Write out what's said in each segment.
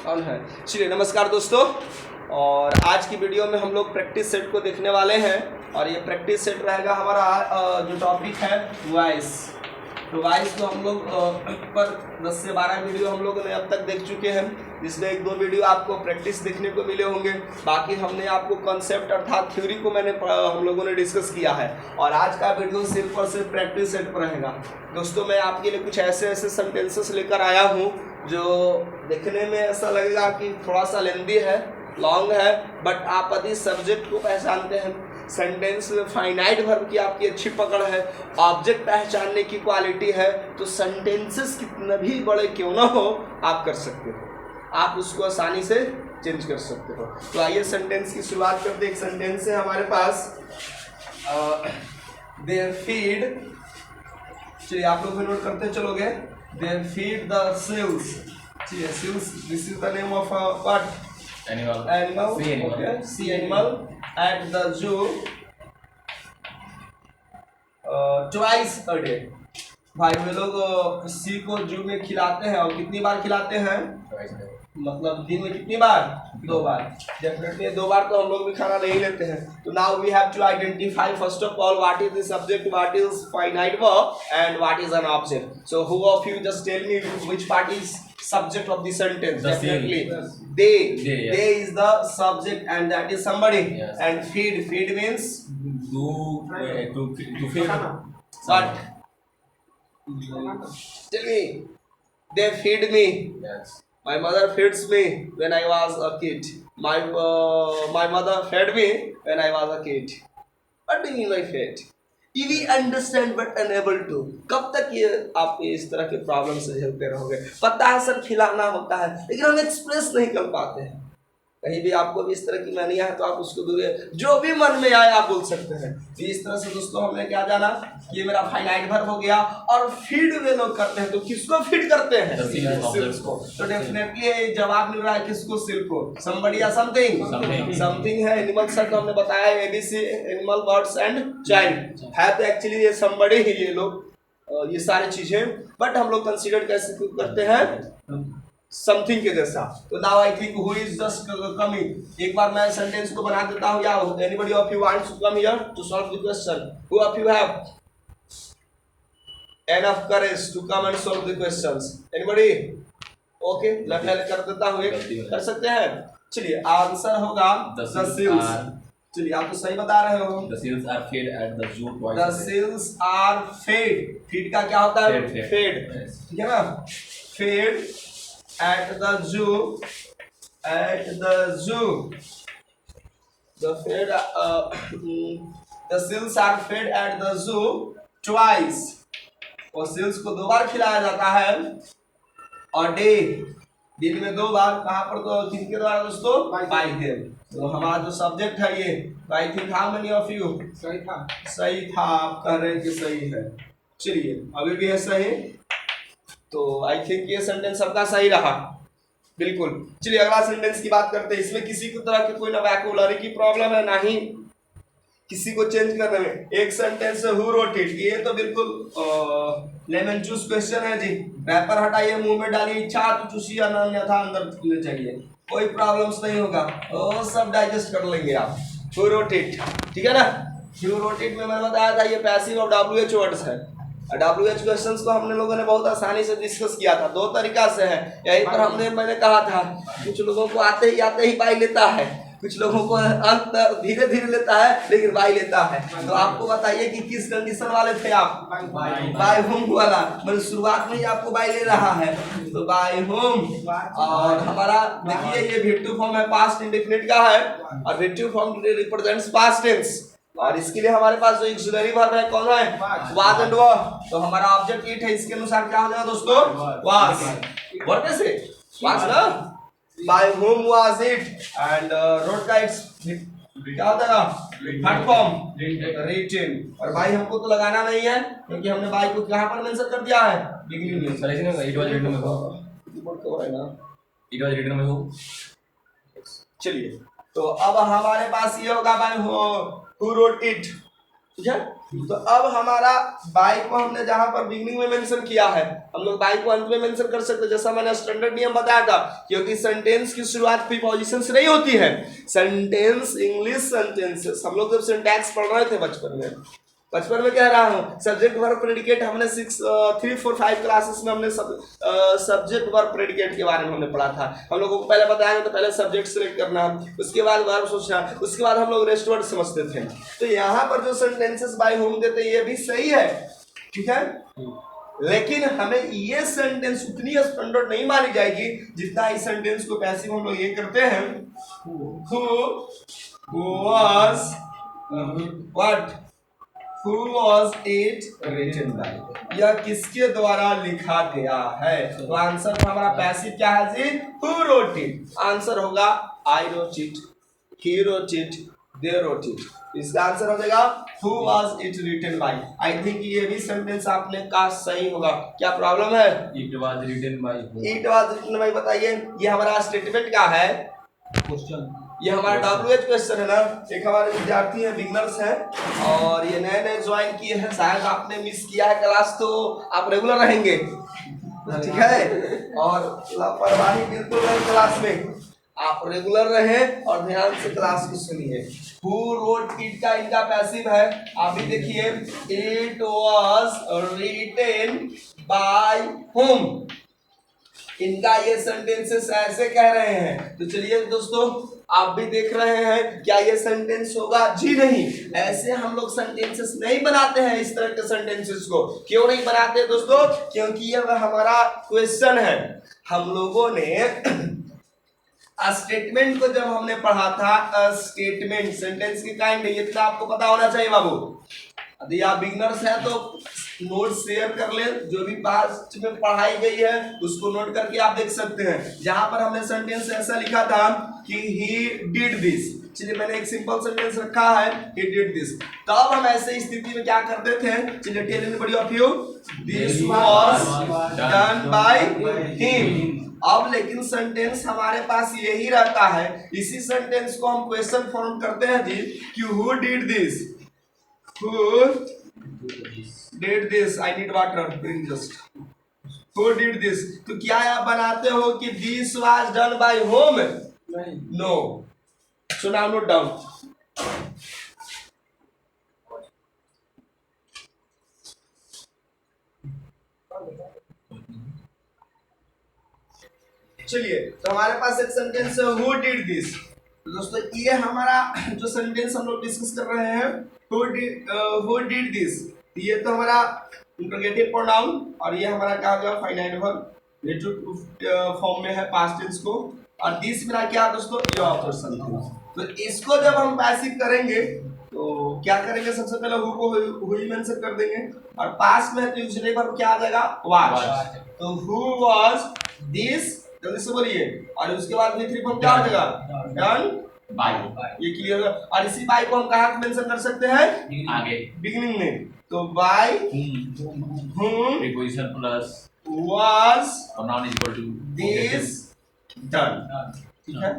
On है। चलिए नमस्कार दोस्तों, और आज की वीडियो में हम लोग प्रैक्टिस सेट को देखने वाले हैं। और ये प्रैक्टिस सेट रहेगा हमारा जो टॉपिक है वॉइस। तो वॉइस को हम लोग पर 10 से 12 वीडियो हम लोगों ने अब तक देख चुके हैं, जिसमें 1-2 वीडियो आपको प्रैक्टिस देखने को मिले होंगे। बाकी हमने आपको कॉन्सेप्ट अर्थात थ्योरी को हम लोगों ने डिस्कस किया है। और आज का वीडियो सिर्फ और सिर्फ प्रैक्टिस सेट पर रहेगा। दोस्तों मैं आपके लिए कुछ ऐसे सेंटेंसेस लेकर आया हूँ जो देखने में ऐसा लगेगा कि थोड़ा सा लेंदी है, लॉन्ग है, बट आप यदि सब्जेक्ट को पहचानते हैं, सेंटेंस में फाइनाइट वर्ब की आपकी अच्छी पकड़ है, ऑब्जेक्ट पहचानने की क्वालिटी है, तो सेंटेंसेस कितने भी बड़े क्यों ना हो आप कर सकते हो, आप उसको आसानी से चेंज कर सकते हो। तो आइए सेंटेंस की शुरुआत करते। एक सेंटेंस है हमारे पास, देयर फीड, चलिए आप लोग भी नोट करते चलोगे। देयर फीड द seals, चलिए seals, this is the name of what Animal. Sea animal. Okay. Sea animal at the zoo twice a day. भाई वे लोग सी को जू में खिलाते हैं, और कितनी बार खिलाते हैं? मतलब दिन में कितनी बार? 2 बार। डेफिनेटली 2 बार तो हम लोग भी खाना नहीं लेते हैं। तो now we have to identify first of all what is the subject, what is finite verb and what is an object. So who of you just tell me which part is subject of the sentence? Definitely they is the subject and that is somebody. Yes. And feed means to feed. What? Tell me. They feed me. Yes. My mother feeds me when I was a kid. My mother fed me when I was a kid. What do you mean by fed? We understand but unable to. कब तक ये आप इस तरह के problem से झेलते रहोगे? पता है सर खिलाना होता है, लेकिन हम एक्सप्रेस नहीं कर पाते हैं। कहीं भी आपको भी इस तरह की मैनिया है तो आप उसको दूर, जो भी मन में आए आप बोल सकते हैं। तो इस तरह से दोस्तों हमने क्या जाना कि ये मेरा फाइनाइट वर्ब हो गया। और फीड वे लोग करते हैं, तो किसको फीड करते हैं? सील्स को। तो डेफिनेटली जवाब मिल रहा है किसको? सील को। समबडी या समथिंग, समथिंग है। एनिमल से तो हमने बताया ABC, animal, birds and child है। तो एक्चुअली ये समबडी ही ये लोग ये सारी चीजें, बट हम लोग कंसीडर कैसे करते हैं? समथिंग के जैसा। तो now I think who is just coming. एक बार मैं सेंटेंस को बना देता हूं, या anybody of you wants to come here to solve the question? Who of you have enough courage to come and solve the questions? Anybody? Okay, मैं पहले कर देता हूं, एक कर सकते हैं। चलिए आंसर होगा द सील्स। चलिए आप तो सही बता रहे हो। The seals are fed at the zoo twice. The seals are fed. Feed का क्या होता है? फेड, ठीक है ना? Fed at the zoo, at the zoo, the seals are fed at the zoo twice. और seals को 2 बार खिलाया जाता है, और डे, दिन में 2 बार। कहाँ पर? तो किसके द्वारा दोस्तों? by them। तो हमारा जो सब्जेक्ट है ये, I think how many of you सही था? सही था, आप कह रहे हैं कि सही है। चलिए अभी भी है सही, तो आई थिंक ये सेंटेंस सबका सही रहा, बिल्कुल। चलिए अगला सेंटेंस की बात करते हैं। इसमें किसी को तरह की कोई ना वोकैबुलरी की प्रॉब्लम है, ना ही किसी को चेंज करने में। एक सेंटेंस है हु रोट इट, ये तो बिल्कुल लेमन जूस क्वेश्चन है जी। रैपर हटाइए, मुंह में डालिए, इच्छा तो चूसिए, अन्यथा अंदर ले जाइए, कोई प्रॉब्लम्स नहीं होगा, वो सब डाइजेस्ट कर लेंगे आप। हु रोट इट, ठीक है ना? हु रोट इट में मैंने बताया था ये पैसिव और WH वर्ड्स है। WH क्वेश्चंस को हमने लोगों ने बहुत आसानी से डिस्कस किया था, 2 तरीका से है। यहीं पर मैंने कहा था कुछ लोगों को आते ही बाई लेता है, कुछ लोगों को अंत धीरे धीरे लेता है, लेकिन बाई लेता है। तो आपको बताइए कि किस कंडीशन वाले थे आप? बाय होम वाला, मतलब शुरुआत में ही आपको बाई ले रहा है, तो बाय होम। और हमारा देखिए ये वर्ब फॉर्म है, पास्ट इंडेफिनिट का है, और verb form represents past tense. और इसके लिए हमारे पास जो ऑक्सिलरी वर्ब है कौन है? वाज एंड वर। तो हमारा ऑब्जेक्ट इट है, इसके अनुसार क्या हो जाएगा दोस्तों? वाज। वर्ब से वाज ना, by whom was it, and wrote का इट्स क्या हो जाएगा? Third form written. और बाय हमको तो लगाना नहीं है, क्योंकि हमने बाय को कहां पर मेंशन कर दिया है? बिगिनिंग में। सर इसमें इट वाज रिटन में हो, कीबोर्ड कवर है ना, इट वाज रिटन में हो। चलिए तो अब हमारे पास ये होगा बाय हु रोट इट, ठीक है? तो अब हमारा बाई को हमने जहां पर बिगनिंग में मेंशन किया है, हम लोग बाई को अंत में मेंशन कर सकते हैं, जैसा मैंने स्टैंडर्ड नियम बताया था, क्योंकि सेंटेंस की शुरुआत प्रीपोजिशन से नहीं होती है। सेंटेंस, इंग्लिश सेंटेंसेस, हम लोग जब सिंटैक्स पढ़ रहे थे बचपन में कह रहा हूँ, सब्जेक्ट वर्ब प्रेडिकेट हमने 3, 4, 5 क्लासेस में हमने सब्जेक्ट वर्ब प्रेडिकेट के बारे में हमने पढ़ा था। हम लोगों को पहले बताया तो पहले सब्जेक्ट सिलेक्ट करना, उसके बाद वर्ब सोचना, उसके बाद हम लोग रेस्ट वर्ड समझते थे। तो यहाँ पर जो सेंटेंसेस बाय होम देते ये भी सही है, ठीक है, लेकिन हमें ये सेंटेंस उतनी स्टैंडर्ड नहीं मानी जाएगी जितना इस सेंटेंस को पैसिव हम लोग ये करते हैं, Who was it written by? यह किसके द्वारा लिखा गया है? तो आंसर हमारा पैसिव क्या है जी? Who wrote it? आंसर होगा I wrote it, he wrote it, they wrote it. इसका आंसर हो जाएगा Who was it written by? I think ये भी सेंटेंस आपने का सही होगा। क्या प्रॉब्लम है? It was written by who? It was written by बताइए, ये हमारा स्टेटमेंट का है क्वेश्चन, ये हमारा WH क्वेश्चन है ना। एक हमारे विद्यार्थी हैं, बिगनर्स हैं और ये नए ज्वाइन किए हैं, शायद आपने मिस किया है क्लास तो आप रेगुलर रहेंगे, ठीक है, और लापरवाही बिल्कुल नहीं, क्लास में आप रेगुलर रहें और ध्यान से क्लास को सुनिए। Who wrote it का इनका पैसिव है, आप भी देखिए, it was written by whom, इनका ये सेंटेंसेस ऐसे कह रहे हैं। तो चलिए दोस्तों, आप भी देख रहे हैं, क्या ये सेंटेंस होगा? जी नहीं, ऐसे हम लोग सेंटेंसेस नहीं बनाते हैं। इस तरह के सेंटेंसेस को क्यों नहीं बनाते दोस्तों? क्योंकि ये हमारा क्वेश्चन है। हम लोगों ने स्टेटमेंट को जब हमने पढ़ा था, स्टेटमेंट सेंटेंस की काइंड नहीं, इतना आपको पता होना चाहिए बाबू। यदि आप बिगनर्स हैं तो नोट शेयर कर ले, जो भी पास्ट में पढ़ाई गई है उसको नोट करके आप देख सकते हैं। जहां पर हमने सेंटेंस ऐसा लिखा था कि ही डिड दिस, चलिए मैंने एक सिंपल सेंटेंस रखा है, ही डिड दिस, तब हम ऐसे स्थिति में क्या करते थे? चलिए tell anybody of you, this was done by him. अब लेकिन सेंटेंस हमारे पास यही रहता है, इसी सेंटेंस को हम क्वेश्चन फॉर्म करते हैं जी कि who did this, who did this, I need water, bring just, who did this। तो क्या आप बनाते हो कि this was done by whom? No, so now note down। चलिए, तो हमारे पास एक सेंटेंस है who did this। तो दोस्तों ये हमारा जो सेंटेंस हम लोग डिस्कस कर रहे हैं, who did this, ये तो हमारा इंटरोगेटिव प्रोनाउन और ये हमारा क्या हो गया? Finite verb. ये जो फॉर्म में है पास्ट टेंस को, और दिस मेरा क्या दोस्तों? ये ऑब्जेक्ट समथिंग। तो इसको जब हम पैसिव करेंगे तो क्या करेंगे? सबसे पहले who co who he mention कर देंगे, और पास्ट में तो यूजुअली वर्ब क्या आ जाएगा? वाज। तो हु वाज दिस, जल्दी से बोलिए, और उसके बाद भी फॉर्म क्या हो जाएगा? Done by. ये क्लियर है। और इसी बाय को हम कहाँ मेंशन कर सकते हैं? आगे बिगिनिंग में। तो by whom preposition plus was pronoun is equal to this done, ठीक है।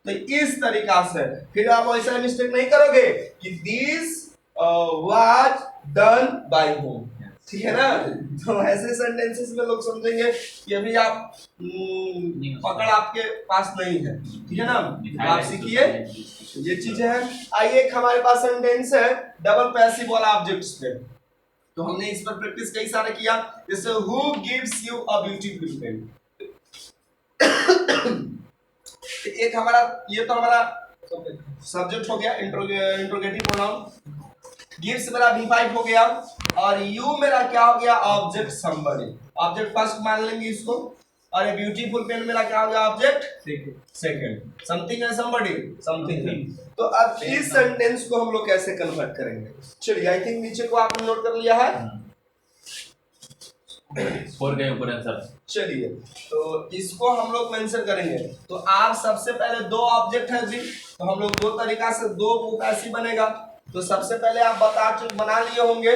तो इस तरीका से फिर आप ऐसा मिस्टेक नहीं करोगे कि this was done by whom, ठीक है ना। तो ऐसे सेंटेंसेस में लोग समझेंगे कि अभी आप पकड़ आपके पास नहीं है, ठीक है ना। तो आप सीखिए ये चीजें हैं। आइए, एक हमारे पास सेंटेंस है डबल पैसिव वाला ऑब्जेक्ट्स पे, तो हमने इस पर प्रैक्टिस कई सारे किया। जैसे who gives you a beautiful pen, एक हमारा ये तो हमारा सब्जेक्ट हो गया, इंट्रोगेटिव प्रोनाउन। गिव्स मेरा V5 हो गया, और यू मेरा क्या हो गया? Object somebody. ऑब्जेक्ट फर्स्ट मान लेंगे इसको, और ये ब्यूटीफुल पेन मेरा क्या हो गया? Object second. समथिंग है समबडी, समथिंग। तो अब इस सेंटेंस को हम लोग कैसे कन्वर्ट करेंगे? चलिए, आई थिंक नीचे को आपने नोट कर लिया है, 4 के ऊपर आंसर। चलिए, तो इसको हम लोग मेंशन करेंगे। तो आप सबसे पहले दो ऑब्जेक्ट है जी, तो हम लोग दो तरीका से दो को कैसे बनेगा। तो सबसे पहले आप बना लिए होंगे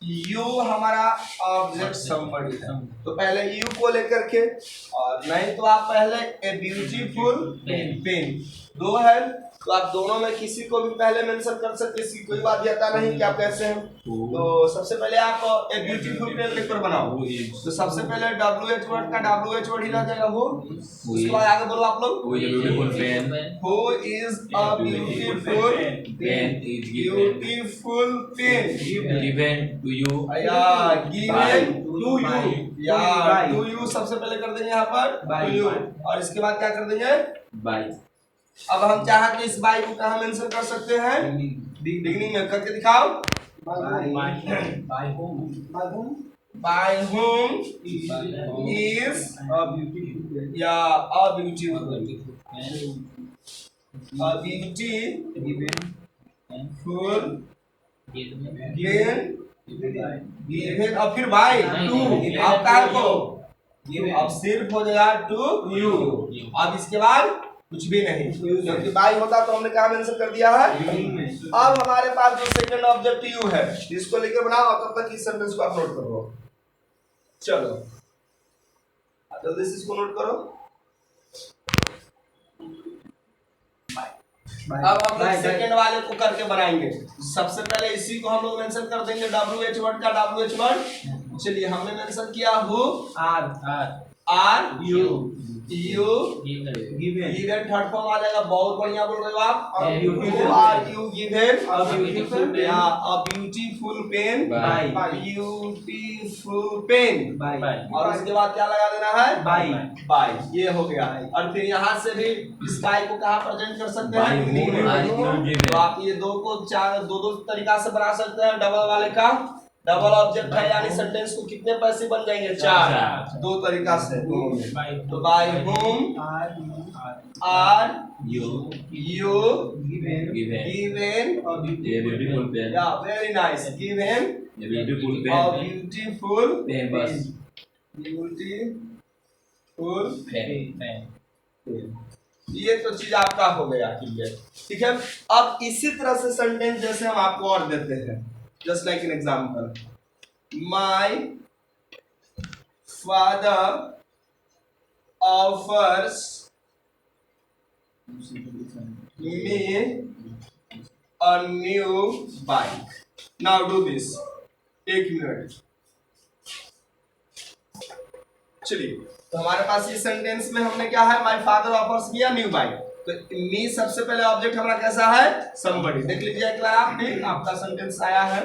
यू हमारा ऑब्जेक्ट समबडी है, तो पहले यू को लेकर के, और नहीं तो आप पहले ए ब्यूटीफुल पेन, दो है, तो आप दोनों में किसी को भी पहले मेंशन कर सकते हैं, कोई बात आता नहीं कि आप कैसे हैं। तो सबसे पहले आप ए ब्यूटीफुल पेन लिखकर बनाओ। तो सबसे पहले WH वर्ड का WH वर्ड ही रह जाएगा वो। उसके बाद आगे बोलो आप लोग। Who is a beautiful pen? Who is a beautiful Pen is given. beautiful pen? Given to you. या given to you. या to you सबसे पहले कर देंगे यहाँ पर to you, और इसके बाद क्या कर देंगे By. अब हम चाहे तो इस बाई को कहाँ मेंशन कर सकते हैं, बिगनिंग में करके दिखाओ। By whom is a beautiful given और फिर बाय टू, अब क्या को अब सिर्फ हो जाएगा टू यू। अब इसके बाद कुछ भी नहीं, क्योंकि बाई होता तो हमने कहाँ मेंशन कर दिया है। अब हमारे पास जो सेकंड ऑब्जेक्ट यू है, इसको लेकर बनाओ, तब तक इस सेंटेंस को आप नोट करो। चलो जल्दी से इसको नोट करो। अब हम लोग सेकंड वाले को करके बनाएंगे। सबसे पहले इसी को हम लोग मेंशन कर देंगे WH वर्ड का WH वर्ड। चलिए हमने मेंशन किया who are you given, third form आ जाएगा। बहुत बढ़िया बोल रहे हो आप। Who are you given a beautiful pen by beautiful pen। और उसके बाद क्या लगा देना है बाय, ये हो गया। और फिर यहाँ से भी इस बाय को कहाँ प्रेजेंट कर सकते हैं, तो आप ये दो को दो तरीका से बना सकते हैं। डबल वाले का डबल ऑब्जेक्ट है, यानी सेंटेंस को कितने पैसे बन जाएंगे, चार, दो तरीका से। तो by whom are you given A beautiful pen. या very nice, given A beautiful a pen. beautiful Pen bus. pen। ये तो चीज आपका हो गया क्लियर, ठीक है। अब इसी तरह से सेंटेंस जैसे हम आपको और देते हैं, just like an example, my father offers me a new bike. Now do this. एक मिनट। चलिए, तो हमारे पास इस सेंटेंस में हमने क्या है, my father offers me a new bike. तो मी सबसे पहले ऑब्जेक्ट हमारा कैसा है, समबडी। देख लीजिए एक बार आप भी, आपका सेंटेंस आया है।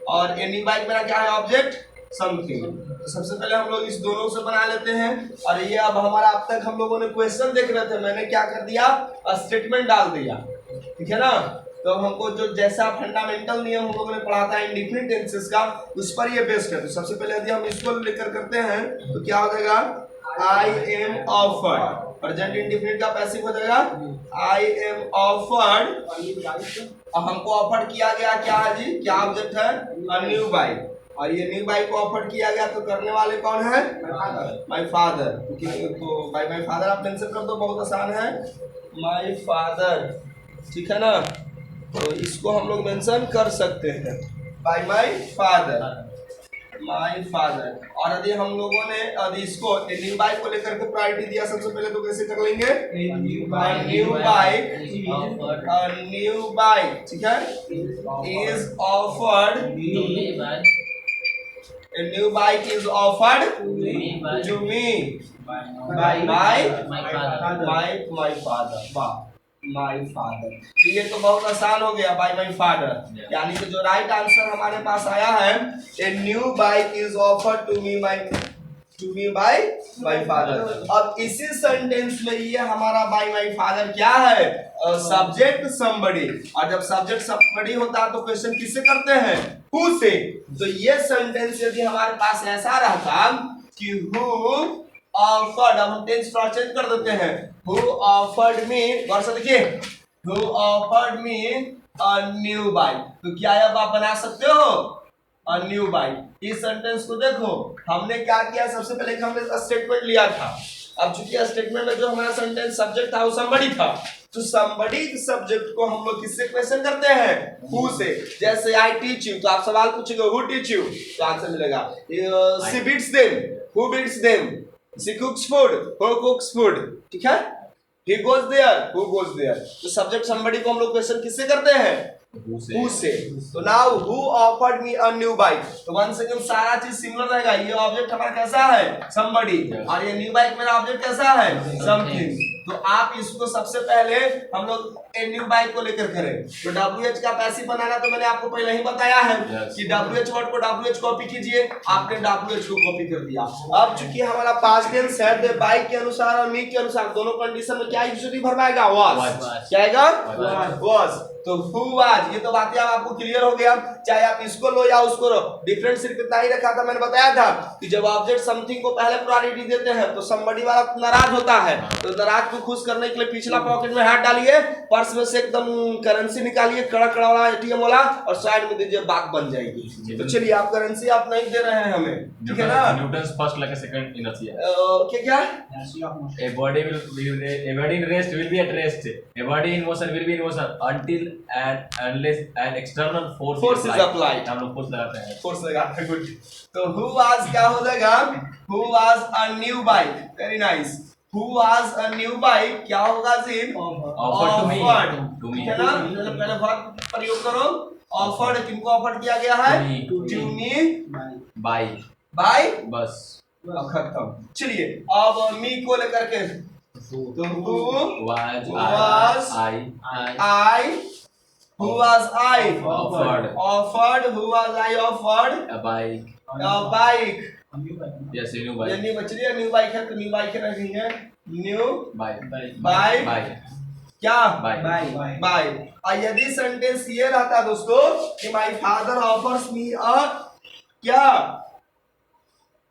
और ए न्यू बाइक मेरा क्या है, ऑब्जेक्ट समथिंग। तो सबसे पहले हम लोग इस दोनों से बना लेते हैं। और ये अब हमारा अब तक हम लोगों ने क्वेश्चन देख रहे थे, मैंने क्या कर दिया, स्टेटमेंट डाल दिया, ठीक है ना। तो हमको जो जैसा फंडामेंटल नियम हम लोगों ने पढ़ा था इंडिफिनिट टेंसेस का, उस पर ये बेस्ड है। तो सबसे पहले यदि हम इसको लेकर करते हैं तो क्या हो जाएगा, I am offered, present indefinite का पैसिव हो जाएगा आई एम ऑफर्ड। अब हमको ऑफर किया गया क्या है जी, क्या ऑब्जेक्ट है, अ न्यू बाइक। और ये न्यू बाइक को ऑफर किया गया तो करने वाले कौन है, माय फादर। तो बाय माय फादर आप मेंशन कर दो, बहुत आसान है, माय फादर, ठीक है ना। तो इसको हम लोग मेंशन कर सकते हैं, by my father, my father. और यदि हम लोगों ने यदि इसको न्यू बाइक को लेकर के प्रायोरिटी दिया सबसे पहले, तो कैसे कर लेंगे, न्यू बाइक, ठीक है, is offered, a new bike is offered to me by my father। my father, तो ये तो बहुत आसान हो गया, by my father। यानी कि जो राइट आंसर हमारे पास आया है, a new bike is offered to me by my father। अब इसी सेंटेंस में ये हमारा by my father क्या है, सब्जेक्ट somebody। और जब सब्जेक्ट somebody होता है तो क्वेश्चन किससे करते हैं, who से। तो ये सेंटेंस यदि हमारे पास ऐसा रहता कि who offered, अब हम टेंस थोड़ा चेंज कर देते हैं, who offered me, गौर से देखिए, who offered me a new bike। तो क्या अब आप बना सकते हो, a new bike। इस सेंटेंस को देखो, हमने क्या किया, सबसे पहले हमने स्टेटमेंट लिया था। अब चूंकि स्टेटमेंट में जो हमारा सेंटेंस सब्जेक्ट था वो somebody था, तो somebody सब्जेक्ट को हम लोग किससे क्वेश्चन करते हैं, who से। जैसे I teach you, तो आप सवाल पूछेंगे who teach you, तो आंसर मिलेगा she beats them, who beats them, she cooks food, who cooks food, ठीक है। he goes there, who goes there। तो सब्जेक्ट somebody को हम लोग क्वेश्चन किससे करते हैं? Who से। तो now who offered me a new bike। तो वन सेकंड सारा चीज सिमिलर रहेगा। ये ऑब्जेक्ट हमारा कैसा है? somebody। और ये न्यू बाइक मेरा ऑब्जेक्ट कैसा है? something। तो आप इसको सबसे पहले हम लोग ए न्यू बाइक को लेकर करें। तो WH का पैसिव बनाना तो मैंने आपको पहले ही बताया है कि WH वर्ड को WH कॉपी कीजिए। आपने WH को कॉपी कर दिया। अब चूंकि हमारा पास्ट टेंस है तो बाइक के अनुसार और मी के अनुसार दोनों कंडीशन में क्या यूजुअली भरवाएगा? was। क्या आएगा? was। तो who was, ये तो बातें अब आपको क्लियर हो गया। चाहे आप इसको लो या उसको लो, डिफरेंट सिर्फ इतना ही रखा था। मैंने बताया था कि जब ऑब्जेक्ट समथिंग को पहले प्रायोरिटी देते हैं तो somebody वाला नाराज होता है। तो नाराज को खुश करने के लिए पिछला पॉकेट में हाथ डालिए, पर्स में से एकदम करेंसी निकालिए, कड़ा वाला एटीएम वाला, और साइड में दीजिए, बात बन जाएगी। तो चलिए, आप करेंसी आप नहीं दे रहे हैं हमें, ठीक है ना? Newton's first like a second inertia। क्या? A body in rest will be at rest। A body in motion will be in motion until and unless an external force is applied। हम लोग फोर्स लगाते हैं। Force लगाते हैं, good. तो who was क्या हो जाएगा? Who was a new bike। Very nice. Who was a new bike क्या होगा जिन? Offered to me। ठीक है ना? पहले वर्ब प्रयोग करो। ऑफर्ड किनको ऑफर किया गया है? टू मी बाय बस। अब खत्म। चलिए अब मी को लेकर के तो who was I who was I offered who was I offered a bike। Yes, a new bike। ये बच रही है, न्यू बाइक है तो न्यू बाइक नहीं है, न्यू बाइक क्या? बाय। और यदि सेंटेंस ये रहता दोस्तों कि माय फादर ऑफर्स मी अ क्या?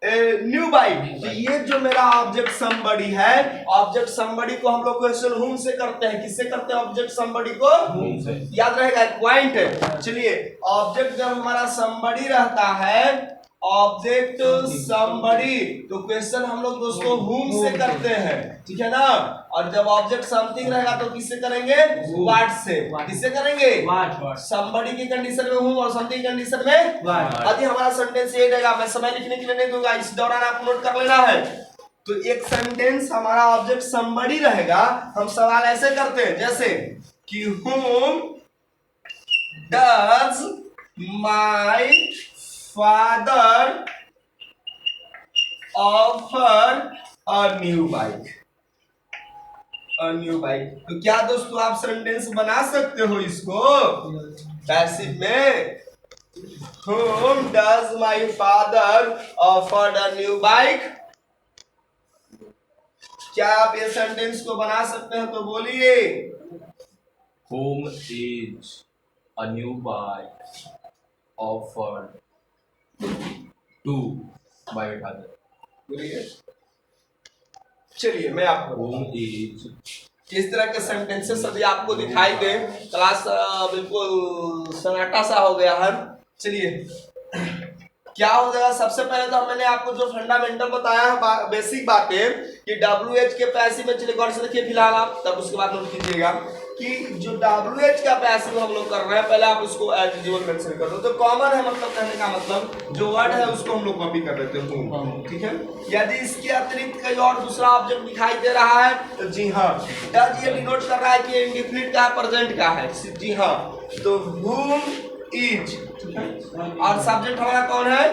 New bike. तो ये जो मेरा ऑब्जेक्ट समबडी है, ऑब्जेक्ट समबडी को हम लोग क्वेश्चन हुम से करते हैं। किससे करते हैं ऑब्जेक्ट समबडी को? हुम से। याद रहेगा, पॉइंट है। चलिए, ऑब्जेक्ट जब हमारा समबडी रहता है, ऑब्जेक्ट समबडी, तो क्वेश्चन हम लोग दोस्तों हुम से करते हैं, ठीक है ना? और जब ऑब्जेक्ट समथिंग रहेगा तो किससे करेंगे? व्हाट से। किससे करेंगे? समबडी की कंडीशन में हुम और समथिंग कंडीशन में व्हाट। यदि हमारा सेंटेंस ये रहेगा, मैं समय लिखने के लिए नहीं दूंगा, इस दौरान आप नोट कर लेना है। तो एक सेंटेंस हमारा ऑब्जेक्ट समबडी रहेगा, हम सवाल ऐसे करते हैं जैसे कि whom does my father offer a new bike। तो क्या दोस्तों आप सेंटेंस बना सकते हो इसको पैसिव में? Whom does my father offer a new bike। क्या आप ये सेंटेंस को बना सकते हैं? तो बोलिए। Whom is a new bike offered to my father। बोलिए। चलिए मैं आपको Whom is किस तरह के सेंटेंसेस अभी आपको दिखाई दे। क्लास बिल्कुल सन्नाटा सा हो गया है। चलिए क्या हो जाएगा? सबसे पहले तो मैंने आपको जो फंडामेंटल बताया है, बेसिक बातें कि WH के पैसिव में, चलिए गौर से देखिए फिलहाल आप, तब उसके बाद नोट कीजिएगा कि जो WH का पैसिव हम लोग कर रहे हैं, पहले आप उसको एज यूजुअल मेंशन कर दो। तो कॉमन है, मतलब कहने का मतलब जो वर्ड है उसको हम लोग कॉपी कर देते हैं, ठीक है? यदि इसके अतिरिक्त कोई और दूसरा ऑब्जेक्ट दिखाई दे रहा है तो जी हाँ, डज ये डिनोट कर रहा है कि इंडेफिनिट का है, प्रेजेंट का है, जी हाँ। तो whom is, और सब्जेक्ट हमारा कौन है?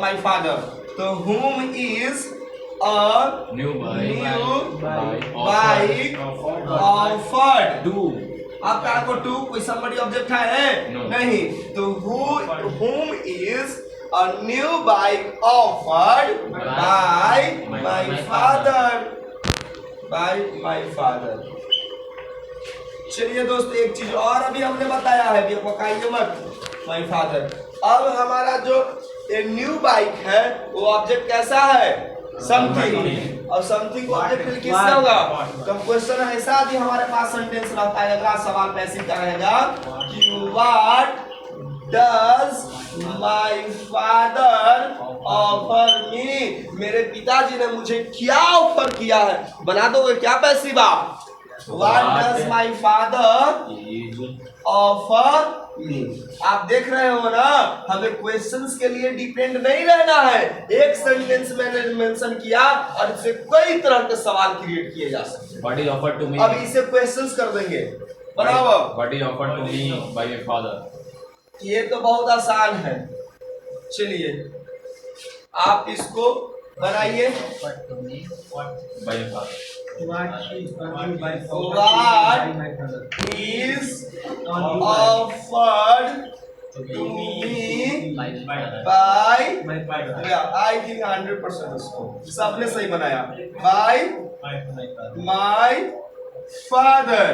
My father. तो whom is a new bike offered to। आपका को टू कोई somebody ऑब्जेक्ट है? No। नहीं। तो whom is a new bike offered by my father। चलिए दोस्तों, एक चीज और अभी हमने बताया है, भी पकाइए मत, माय फादर। अब हमारा जो न्यू बाइक है वो ऑब्जेक्ट कैसा है? समथिंग। और समथिंग को ऑब्जेक्ट किससे होगा? तो क्वेश्चन ऐसा यदि हमारे पास सेंटेंस रहता है, अगला सवाल पैसिव का रहेगा कि what does my father offer me. मेरे पिताजी ने मुझे क्या ऑफर किया है? बना दोगे क्या पैसिव आप? What does my father offer मी। आप देख रहे हो ना, हमें क्वेश्चंस के लिए डिपेंड नहीं रहना है। एक सेंटेंस मैंने मेंशन किया और इससे कई तरह के सवाल क्रिएट किए जा सकते हैं। What is offered to me? अब इसे क्वेश्चंस कर देंगे, बराबर। What is offered to me by my father? ये तो बहुत आसान है। चलिए आप इसको बनाइए। By my father. What is offered to me by, I think 100% उसको सबने सही बनाया। By my father,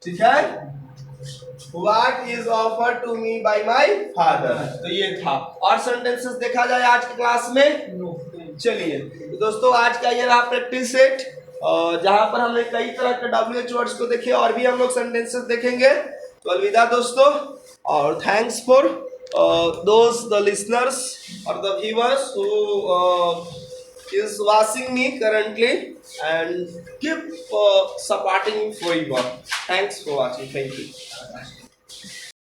ठीक है। What is offered to me by my father, तो ये था। और सेंटेंसेस देखा जाए आज की क्लास में। चलिए तो दोस्तों आज का ये रहा प्रैक्टिस सेट, जहां पर हमने कई तरह के WH वर्ड्स को देखे और भी हम लोग सेंटेंसेस देखेंगे। तो अलविदा दोस्तों, और thanks for those the listeners और the viewers who is watching me currently, and keep supporting me forever. Thanks for watching. Thank you.